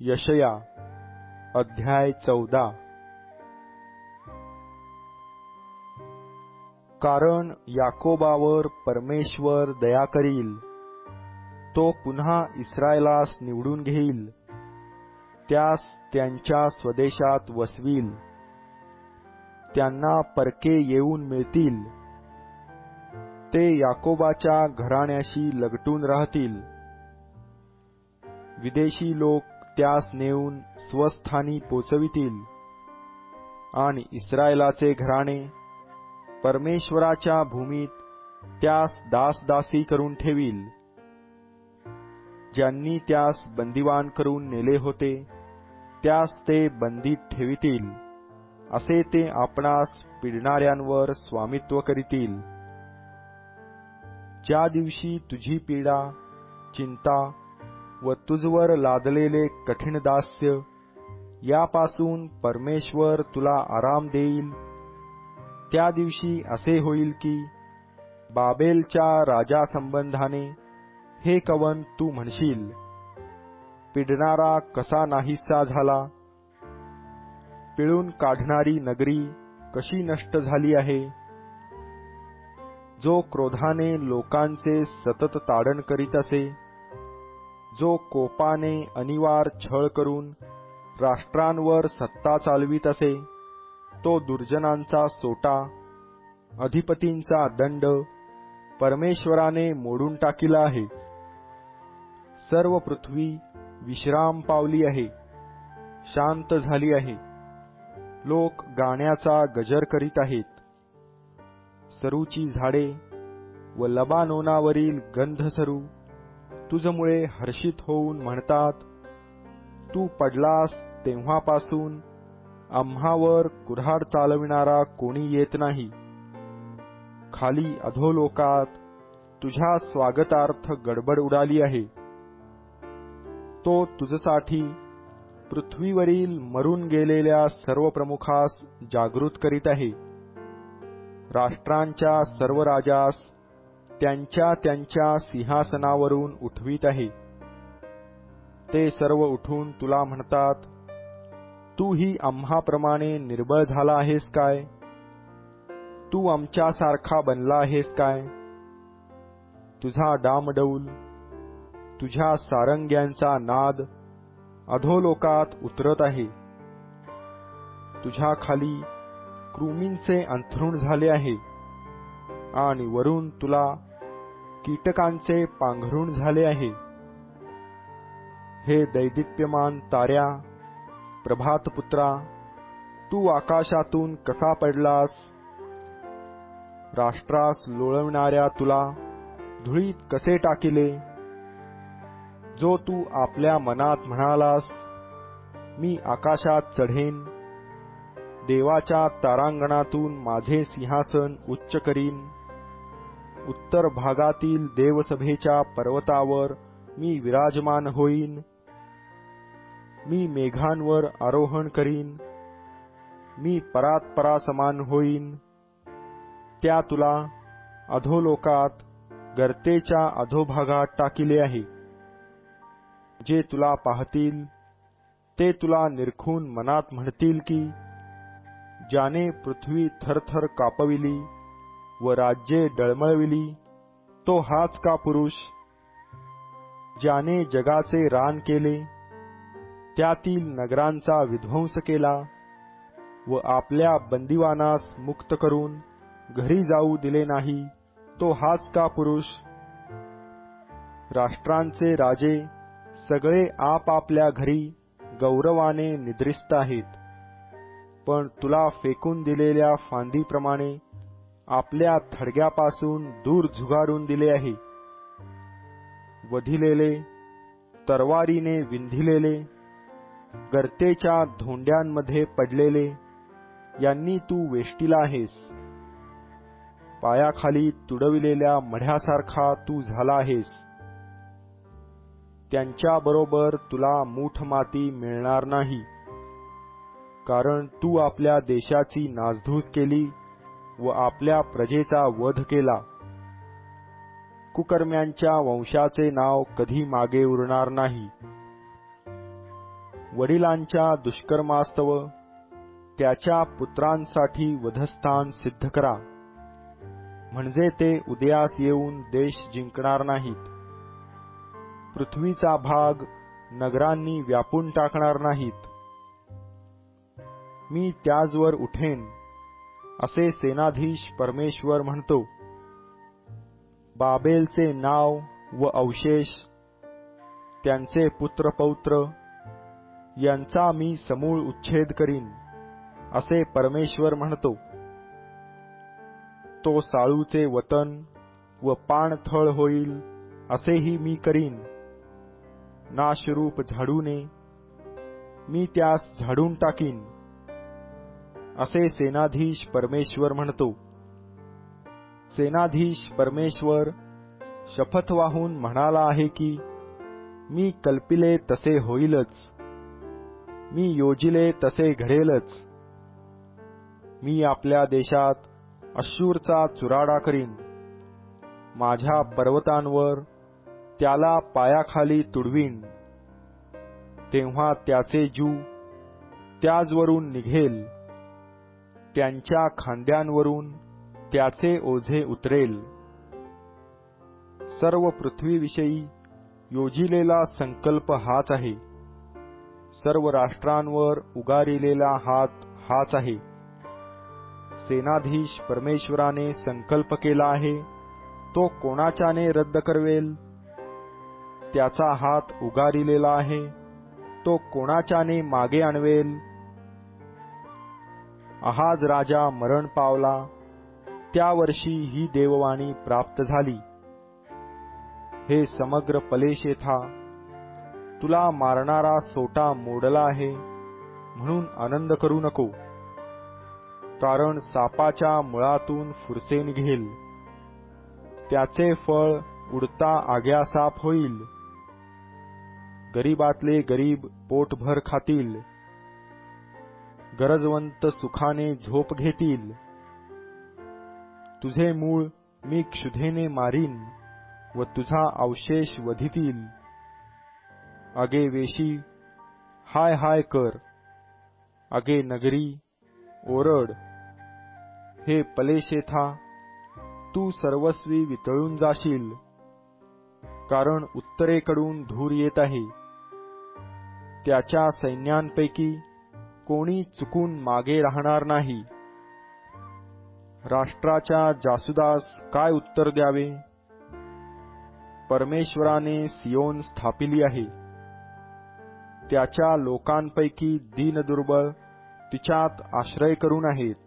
यशया अध्याय 14। कारण याकोबावर परमेश्वर दया करील, तो पुन्हा इस्रायलास निवडून घेईल, त्यास त्यांच्या स्वदेशात वसवील। त्यांना परके येऊन मिळतील, ते याकोबाच्या घराण्याशी लगटून राहतील। विदेशी लोक त्यास नेऊन स्वस्थानी पोचवितील, आणि इस्रायलाचे घराणे परमेश्वराच्या भूमीत त्यास दासदासी करून ठेवील। ज्यांनी त्यास बंदिवान करून नेले होते, त्यास ते बंदीत ठेवितील, असे ते आपणास पीडणाऱ्यांवर स्वामित्व करीतील। ज्या दिवशी तुझी पीडा, चिंता व तुझवर लादलेले कठीण दास्य यापासून परमेश्वर तुला आराम देईल, त्या दिवशी असे होईल की बाबेलच्या राजासंबंधाने हे कवन तू म्हणशील, पिडणारा कसा नाहीसा झाला, पिळून काढणारी नगरी कशी नष्ट झाली आहे। जो क्रोधाने लोकांचे सतत ताडण करीत असे, जो कोपाने अनिवार्य छळ करून राष्ट्रांवर सत्ता चालवीत असे, तो दुर्जनांचा सोटा, अधिपतींचा दंड परमेश्वराने मोडून टाकिला आहे। सर्व पृथ्वी विश्राम पावली आहे, शांत झाली आहे। लोक गाण्याचा गजर करीत आहेत। सरूची झाडे व लबानोनावरील गंधसरू तुझमुळे हर्षित होऊन म्हणतात, तू पडलास तेव्हापासून आम्हावर कुऱ्हाड चालविणारा कोणी येत नाही। खाली अधोलोकात तुझ्या स्वागतार्थ गडबड उडाली आहे। तो तुझसाठी पृथ्वीवरील मरून गेलेल्या सर्व प्रमुखास जागृत करीत आहे। राष्ट्रांच्या सर्व राजास त्यांच्या त्यांच्या सिंहासनावरून उठवीत आहे। ते सर्व उठून तुला म्हणतात, तू ही आम्हाप्रमाणे निर्बळ झाला आहेस काय? तू आमच्यासारखा बनला आहेस काय? तुझा डामडौल, तुझ्या सारंग्यांचा नाद अधोलोकात उतरत आहे। तुझ्या खाली कृमींचे अंथरूण झाले आहे, आणि वरून तुला कीटकांचे पांघरूण झाले आहे। हे दैदिप्यमान ताऱ्या, प्रभातपुत्रा, तू आकाशातून कसा पडलास? राष्ट्रास लोळवणाऱ्या तुला धुळीत कसे टाकिले? जो तू आपल्या मनात म्हणालास, मी आकाशात चढेन, देवाच्या तारांगणातून माझे सिंहासन उच्च करीन, उत्तर भागातील देवसभेच्या पर्वतावर मी विराजमान होईन, मी मेघांवर आरोहण करीन, मी परात्परासमान होईन। त्या तुला अधोलोकात गर्तेच्या अधोभागात टाकिले आहे। जे तुला पाहतील, ते तुला निरखून मनात म्हणतील की, ज्याने पृथ्वी थरथर कापविली व राज्ये डळमळविली, तो हाच का पुरुष? ज्याने जगाचे रान केले, त्यातील नगरांचा विध्वंस केला व आपल्या बंदिवानास मुक्त करून घरी जाऊ दिले नाही, तो हाच का पुरुष? राष्ट्रांचे राजे सगळे आपापल्या घरी गौरवाने निद्रिस्त आहेत, पण तुला फेकून दिलेल्या फांदीप्रमाणे आपल्या थडग्यापासून दूर झुगारून दिले आहे। वधिलेले, तरवारीने विंधिलेले, गर्तेच्या धोंड्यांमध्ये पडलेले, यांनी तू वेष्टीला आहेस। पायाखाली तुडविलेल्या मढ्यासारखा तू झाला आहेस। त्यांच्याबरोबर तुला मूठ माती मिळणार नाही, कारण तू आपल्या देशाची नासधूस केली व आपल्या प्रजेचा वध केला। कुकर्म्यांच्या वंशाचे नाव कधी मागे उरणार नाही। वडिलांच्या दुष्कर्मास्तव त्याच्या पुत्रांसाठी वधस्थान सिद्ध करा, म्हणजे ते उदयास येऊन देश जिंकणार नाहीत. पृथ्वीचा भाग नगरांनी व्यापून टाकणार नाहीत. मी त्याजवर उठेन, असे सेनाधीश परमेश्वर म्हणतो. बाबेलचे नाव व अवशेष, त्यांचे पुत्रपौत्र यांचा मी समूळ उच्छेद करीन, असे परमेश्वर म्हणतो. तो साळूचे वतन व पाणथळ होईल, असेही मी करीन. नाशरूप झाडूने मी त्यास झाडून टाकीन, असे सेनाधीश परमेश्वर म्हणतो. सेनाधीश परमेश्वर शपथ वाहून म्हणाला आहे की मी कल्पिले तसे होईलच, मी योजिले तसे घडेलच. मी आपल्या देशात अश्शूरचा चुराडा करीन, माझ्या पर्वतांवर त्याला पायाखाली तुडवीन. तेव्हा त्याचे जू त्याजवरून निघेल, त्यांच्या खांद्यांवरून त्याचे ओझे उतरेल. सर्व पृथ्वीविषयी योजिलेला संकल्प हाच आहे, सर्व राष्ट्रांवर उगारिलेला हात हाच आहे. सेनाधीश परमेश्वराने संकल्प केला आहे, तो कोणाच्याने रद्द करवेल? त्याचा हात उगारिलेला आहे, तो कोणाच्याने मागे आणवेल? आहाज राजा मरण पावला, त्या वर्षी ही देववाणी प्राप्त झाली. हे समग्र पलेशेथा, तुला मारणारा सोटा मोडला आहे, म्हणून आनंद करू नको. कारण सापाच्या मुळातून फुरसे निघेल, त्याचे फळ उडता आग्यासाप होईल. गरीबातले गरीब पोटभर खातील, गरजवंत सुखाने झोप घेतील. तुझे मूळ मी क्षुधेने मारीन व तुझा अवशेष वधितील. अगे वेशी, हाय हाय कर. अगे नगरी, ओरड. हे पलेशेथा, तू सर्वस्वी वितळून जाशील, कारण उत्तरेकडून धूर येत आहे. त्याच्या सैन्यांपैकी कोणी चुकून मागे राहणार नाही. राष्ट्राच्या जासुदास काय उत्तर द्यावे? परमेश्वराने सियोन स्थापिली आहे, त्याच्या लोकांपैकी दीनदुर्बळ तिच्यात आश्रय करून आहेत.